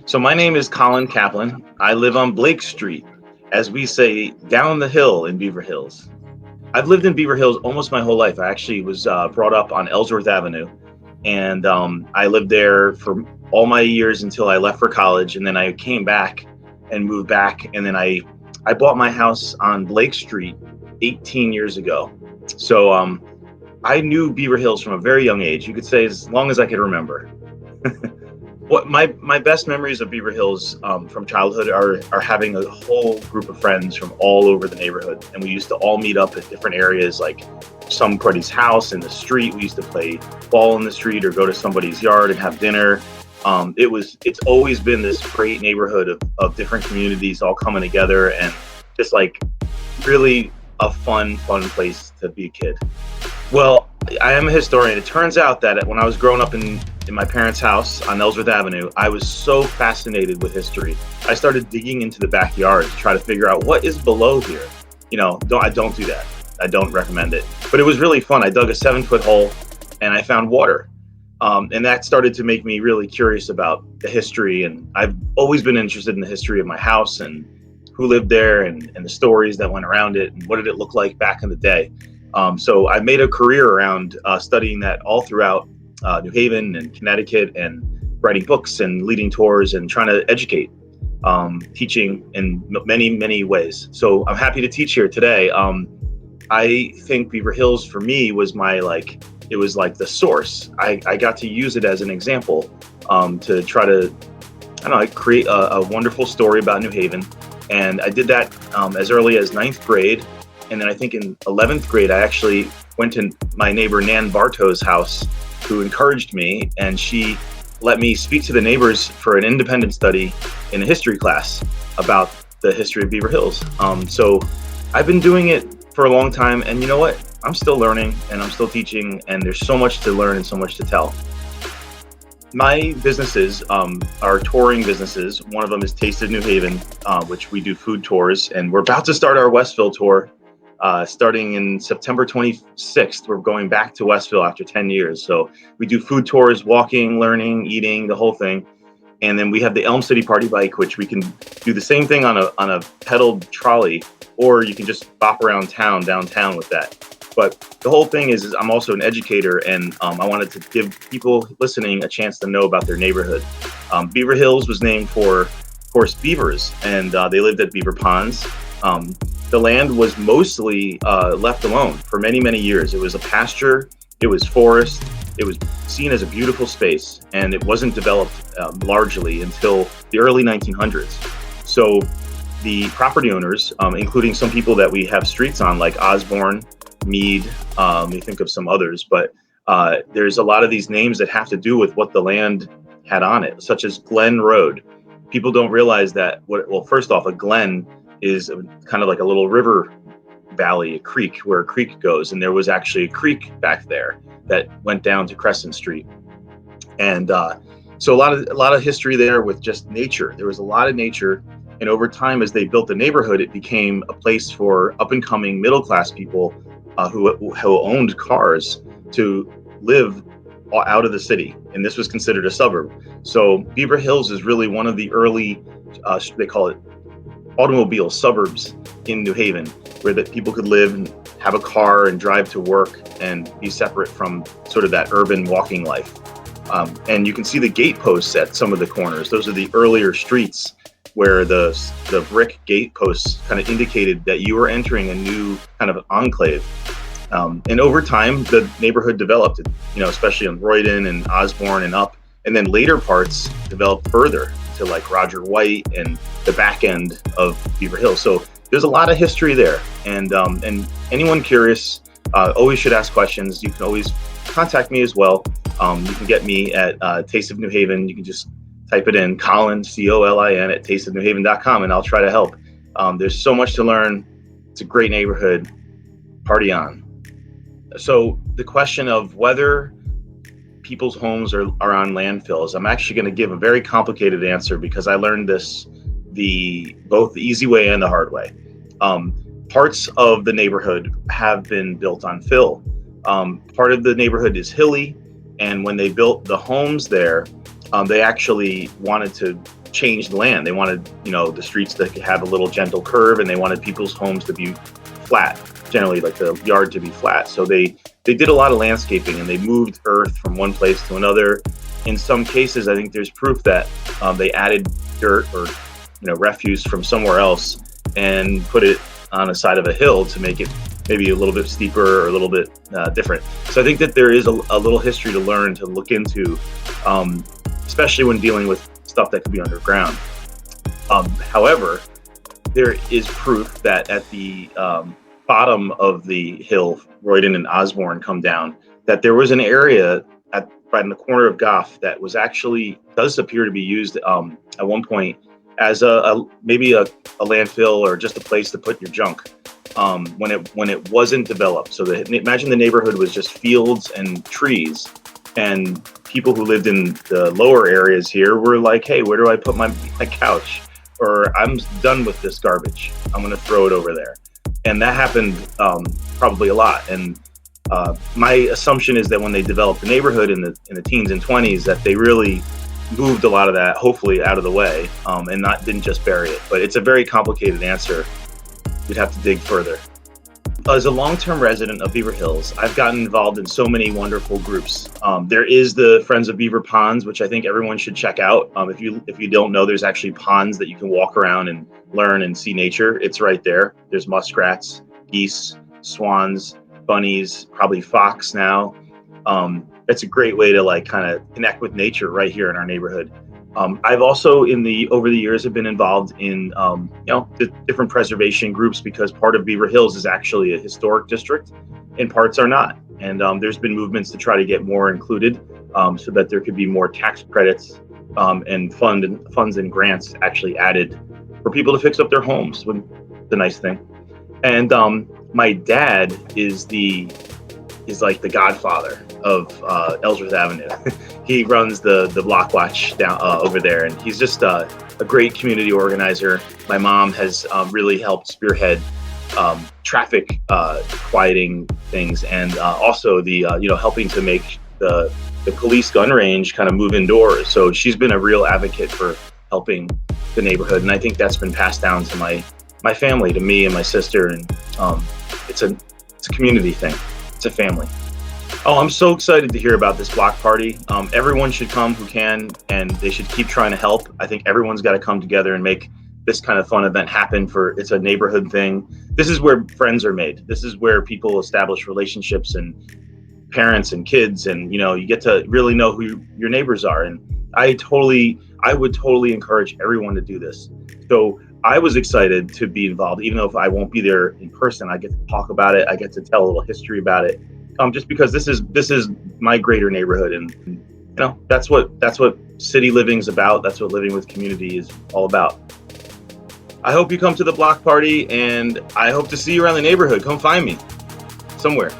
So my name is Colin Caplan. I live on Blake Street, as we say, down the hill in Beaver Hills. I've lived in Beaver Hills almost my whole life. I actually was brought up on Ellsworth Avenue, and I lived there for all my years until I left for college, and then I came back and moved back, and then I bought my house on Blake Street 18 years ago. So I knew Beaver Hills from a very young age. You could say as long as I could remember. What my best memories of Beaver Hills from childhood are having a whole group of friends from all over the neighborhood, and we used to all meet up at different areas, like somebody's house in the street. We used to play ball in the street or go to somebody's yard and have dinner. It's always been this great neighborhood of different communities all coming together, and just like really a fun place to be a kid. Well, I am a historian. It turns out that when I was growing up in my parents' house on Ellsworth Avenue, I was so fascinated with history. I started digging into the backyard to try to figure out what is below here. I don't do that. I don't recommend it. But it was really fun. I dug a 7-foot hole and I found water. And that started to make me really curious about the history. And I've always been interested in the history of my house and who lived there and the stories that went around it and what did it look like back in the day. So I made a career around studying that all throughout New Haven and Connecticut, and writing books and leading tours and trying to educate, teaching in many ways. So I'm happy to teach here today. I think Beaver Hills for me was it was like the source. I got to use it as an example to try to, create a wonderful story about New Haven. And I did that as early as 9th grade. And then I think in 11th grade, I actually went to my neighbor Nan Bartow's house, who encouraged me, and she let me speak to the neighbors for an independent study in a history class about the history of Beaver Hills. So I've been doing it for a long time, and you know what? I'm still learning and I'm still teaching, and there's so much to learn and so much to tell. My businesses are touring businesses. One of them is Taste of New Haven, which we do food tours, and we're about to start our Westville tour. Starting in September 26th, we're going back to Westville after 10 years. So we do food tours, walking, learning, eating, the whole thing. And then we have the Elm City Party Bike, which we can do the same thing on a pedaled trolley, or you can just bop around downtown with that. But the whole thing is I'm also an educator, and I wanted to give people listening a chance to know about their neighborhood. Beaver Hills was named for, of course, beavers, and they lived at beaver ponds. The land was mostly left alone for many years. It was a pasture, it was forest, it was seen as a beautiful space, and it wasn't developed largely until the early 1900s. So the property owners, including some people that we have streets on, like Osborne, Mead, we think of some others, but there's a lot of these names that have to do with what the land had on it, such as Glen Road. People don't realize that, first off, a glen is kind of like a little river valley, a creek, where a creek goes. And there was actually a creek back there that went down to Crescent Street. And so a lot of history there with just nature. There was a lot of nature. And over time, as they built the neighborhood, it became a place for up and coming middle class people who owned cars to live out of the city. And this was considered a suburb. So Beaver Hills is really one of the early, they call it automobile suburbs in New Haven, where that people could live and have a car and drive to work and be separate from sort of that urban walking life. And you can see the gate posts at some of the corners. Those are the earlier streets where the brick gate posts kind of indicated that you were entering a new kind of enclave. And over time, the neighborhood developed, especially on Royden and Osborne and up, and then later parts developed further to like Roger White and the back end of Beaver Hills. So there's a lot of history there, and anyone curious always should ask questions. You can always contact me as well. You can get me at Taste of New Haven. You can just type it in, Colin, Colin, at tasteofnewhaven.com, and I'll try to help. There's so much to learn. It's a great neighborhood. Party on. So the question of whether people's homes are on landfills, I'm actually going to give a very complicated answer because I learned this both the easy way and the hard way. Parts of the neighborhood have been built on fill. Part of the neighborhood is hilly, and when they built the homes there, they actually wanted to change the land. They wanted, the streets to have a little gentle curve, and they wanted people's homes to be flat, generally like the yard to be flat. So they did a lot of landscaping, and they moved earth from one place to another. In some cases, I think there's proof that they added dirt or refuse from somewhere else and put it on the side of a hill to make it maybe a little bit steeper or a little bit different. So I think that there is a little history to learn, to look into, especially when dealing with stuff that could be underground. However, there is proof that at the bottom of the hill, Royden and Osborne come down, that there was an area right in the corner of Goff that was actually, does appear to be used at one point as maybe a landfill or just a place to put your junk when it wasn't developed. So imagine the neighborhood was just fields and trees, and people who lived in the lower areas here were like, hey, where do I put my couch? Or I'm done with this garbage, I'm going to throw it over there. And that happened probably a lot. And my assumption is that when they developed the neighborhood in the teens and 20s, that they really moved a lot of that, hopefully, out of the way, and didn't just bury it. But it's a very complicated answer. You'd have to dig further. As a long-term resident of Beaver Hills, I've gotten involved in so many wonderful groups. There is the Friends of Beaver Ponds, which I think everyone should check out. If you don't know, there's actually ponds that you can walk around and learn and see nature. It's right there. There's muskrats, geese, swans, bunnies, probably fox now. It's a great way to kind of connect with nature right here in our neighborhood. I've also over the years have been involved in the different preservation groups, because part of Beaver Hills is actually a historic district and parts are not. And there's been movements to try to get more included, so that there could be more tax credits and funds and grants actually added for people to fix up their homes. The nice thing. And my dad is like the godfather of Ellsworth Avenue. He runs the block watch down over there, and he's just a great community organizer. My mom has really helped spearhead traffic quieting things, and also the helping to make the police gun range kind of move indoors. So she's been a real advocate for helping the neighborhood, and I think that's been passed down to my family, to me and my sister, and it's a community thing. It's a family. Oh, I'm so excited to hear about this block party. Everyone should come who can, and they should keep trying to help. I think everyone's got to come together and make this kind of fun event happen. It's a neighborhood thing. This is where friends are made. This is where people establish relationships, and parents and kids, and you get to really know who your neighbors are. And I would totally encourage everyone to do this. So I was excited to be involved, even though if I won't be there in person. I get to talk about it. I get to tell a little history about it. Just because this is my greater neighborhood, and that's what city living's about. That's what living with community is all about. I hope you come to the block party, and I hope to see you around the neighborhood. Come find me somewhere.